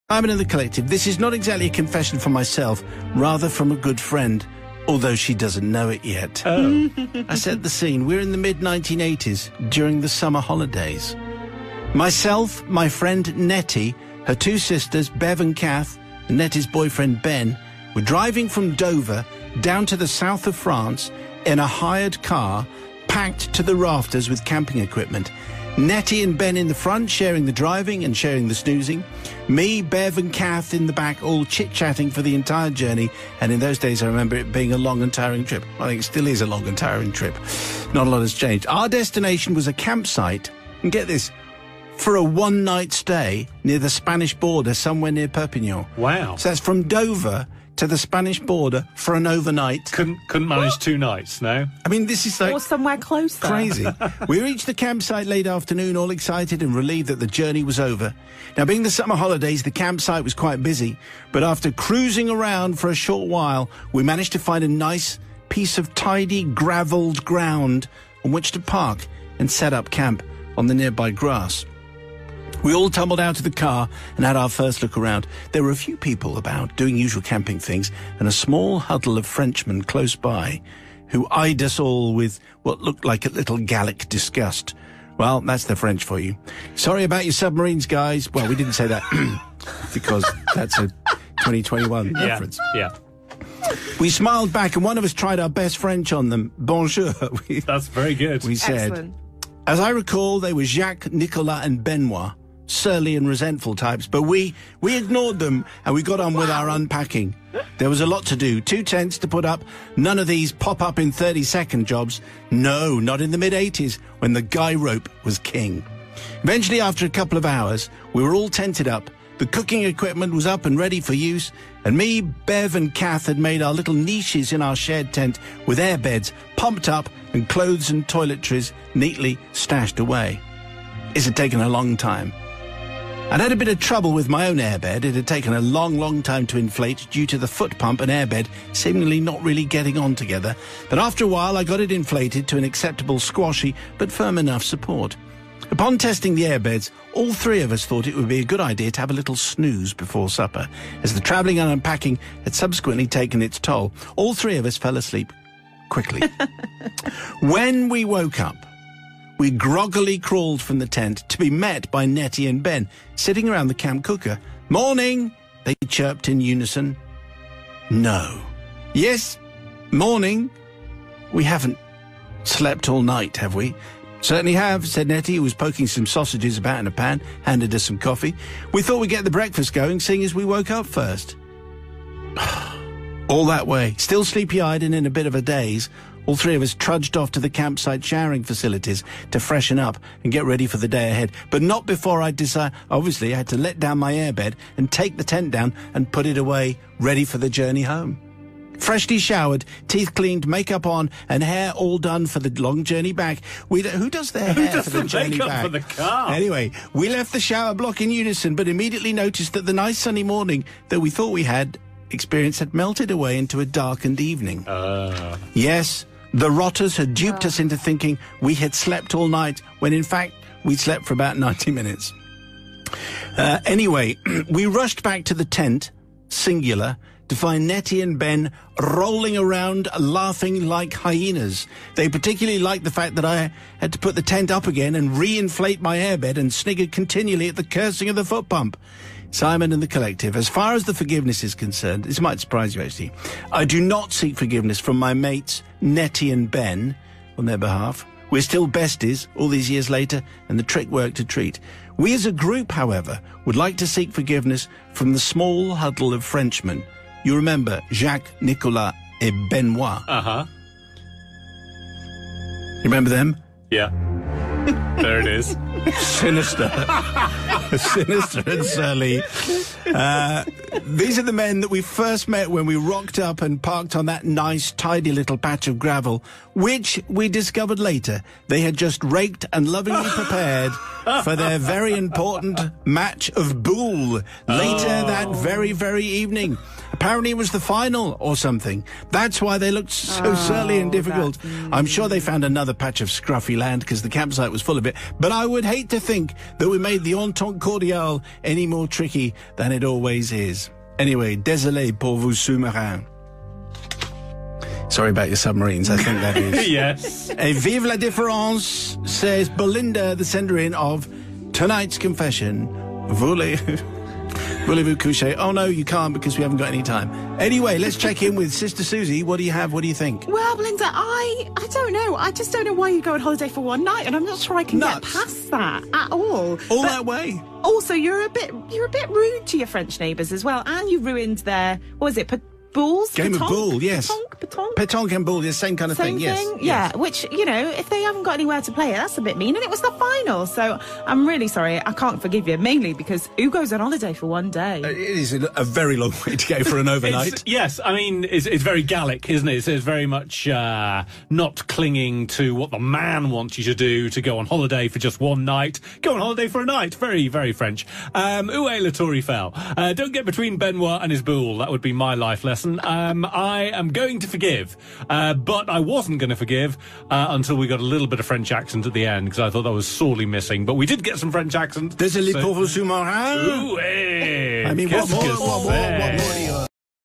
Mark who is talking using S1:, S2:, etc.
S1: I'm in the collective. This is not exactly a confession from myself, rather from a good friend, although she doesn't know it yet.
S2: Oh.
S1: I set the scene. We're in the mid-1980s, during the summer holidays. Myself, my friend Nettie, her two sisters, Bev and Kath, and Nettie's boyfriend Ben, were driving from Dover down to the south of France in a hired car, packed to the rafters with camping equipment. Nettie and Ben in the front, sharing the driving and sharing the snoozing. Me, Bev and Kath in the back, all chit-chatting for the entire journey. And in those days, I remember it being a long and tiring trip. I think it still is a long and tiring trip. Not a lot has changed. Our destination was a campsite, and get this, for a one-night stay near the Spanish border, somewhere near Perpignan.
S2: Wow.
S1: So that's from Dover to the Spanish border for an overnight.
S2: Couldn't manage 2 nights, no?
S1: I mean, this is like...
S3: Or somewhere closer.
S1: Crazy. We reached the campsite late afternoon, all excited and relieved that the journey was over. Now, being the summer holidays, the campsite was quite busy, but after cruising around for a short while, we managed to find a nice piece of tidy, gravelled ground on which to park and set up camp on the nearby grass. We all tumbled out of the car and had our first look around. There were a few people about doing usual camping things and a small huddle of Frenchmen close by who eyed us all with what looked like a little Gallic disgust. Well, that's the French for you. Sorry about your submarines, guys. Well, we didn't say that because that's a 2021 reference.
S2: Yeah.
S1: We smiled back and one of us tried our best French on them. Bonjour.
S2: That's very good.
S1: We said,
S3: Excellent.
S1: As I recall, they were Jacques, Nicolas and Benoit. Surly and resentful types, but we ignored them and we got on with our unpacking. There was a lot to do, 2 tents to put up, none of these pop-up in 30-second jobs. No, not in the mid-80s, when the guy rope was king. Eventually, after a couple of hours, we were all tented up, the cooking equipment was up and ready for use, and me, Bev and Kath had made our little niches in our shared tent with air beds pumped up and clothes and toiletries neatly stashed away. It had taken a long time. I'd had a bit of trouble with my own airbed. It had taken a long time to inflate due to the foot pump and airbed seemingly not really getting on together. But after a while, I got it inflated to an acceptable squashy but firm enough support. Upon testing the airbeds, all 3 of us thought it would be a good idea to have a little snooze before supper. As the travelling and unpacking had subsequently taken its toll, all 3 of us fell asleep quickly. When we woke up, we groggily crawled from the tent to be met by Nettie and Ben, sitting around the camp cooker. Morning, they chirped in unison. No. Yes, morning. We haven't slept all night, have we? Certainly have, said Nettie, who was poking some sausages about in a pan, handed us some coffee. We thought we'd get the breakfast going, seeing as we woke up first. All that way, still sleepy-eyed and in a bit of a daze, all 3 of us trudged off to the campsite showering facilities to freshen up and get ready for the day ahead. But not before I'd decided. Obviously, I had to let down my airbed and take the tent down and put it away, ready for the journey home. Freshly showered, teeth cleaned, makeup on, and hair all done for the long journey back. Who does their hair for the journey back?
S2: For the car?
S1: Anyway, we left the shower block in unison, but immediately noticed that the nice sunny morning that we thought we had experienced had melted away into a darkened evening. Yes, the rotters had duped us into thinking we had slept all night, when in fact we'd slept for about 90 minutes. Anyway, we rushed back to the tent, singular, to find Nettie and Ben rolling around laughing like hyenas. They particularly liked the fact that I had to put the tent up again and re-inflate my airbed and sniggered continually at the cursing of the foot pump. Simon and the collective, as far as the forgiveness is concerned, this might surprise you actually, I do not seek forgiveness from my mates Nettie and Ben on their behalf. We're still besties all these years later, and the trick worked a treat. We as a group, however, would like to seek forgiveness from the small huddle of Frenchmen. You remember Jacques, Nicolas et Benoit.
S2: Uh-huh.
S1: You remember them?
S2: Yeah. There it is.
S1: Sinister. Sinister and surly. These are the men that we first met when we rocked up and parked on that nice, tidy little patch of gravel, which we discovered later they had just raked and lovingly prepared for their very important match of boule later that very, very evening. Apparently it was the final or something. That's why they looked so surly and difficult. I'm sure they found another patch of scruffy land because the campsite was full of it. But I would hate to think that we made the Entente Cordiale any more tricky than it always is. Anyway, désolé pour vous sous-marins. Sorry about your submarines, I think that is.
S2: Yes.
S1: Et vive la différence, says Belinda, the sender in of tonight's confession. Voulez-vous coucher? Oh, no, you can't because we haven't got any time. Anyway, let's check in with Sister Susie. What do you have? What do you think?
S3: Well, Belinda, I don't know. I just don't know why you go on holiday for one night, and I'm not sure I can get past that at all.
S1: All that way?
S3: Also, you're a bit rude to your French neighbours as well, and you ruined their, what was it, boules?
S1: Game of boule, yes.
S3: Pétanque?
S1: Pétanque and boule, the same kind of thing, yes.
S3: Yeah, which, you know, if they haven't got anywhere to play it, that's a bit mean. And it was the final, so I'm really sorry. I can't forgive you, mainly because who goes on holiday for one day?
S1: It is a very long way to go for an overnight.
S2: Yes, I mean, it's very Gallic, isn't it? It's very much not clinging to what the man wants you to do, to go on holiday for just one night. Go on holiday for a night. Very, very French. Où est le Tourifel? Don't get between Benoit and his boule. That would be my life lesson. I am going to forgive, but I wasn't going to forgive until we got a little bit of French accent at the end, because I thought that was sorely missing. But we did get some French accent.
S1: Désolé pour vous sous-marins.
S2: Ooh, hey.
S1: I mean, what more do you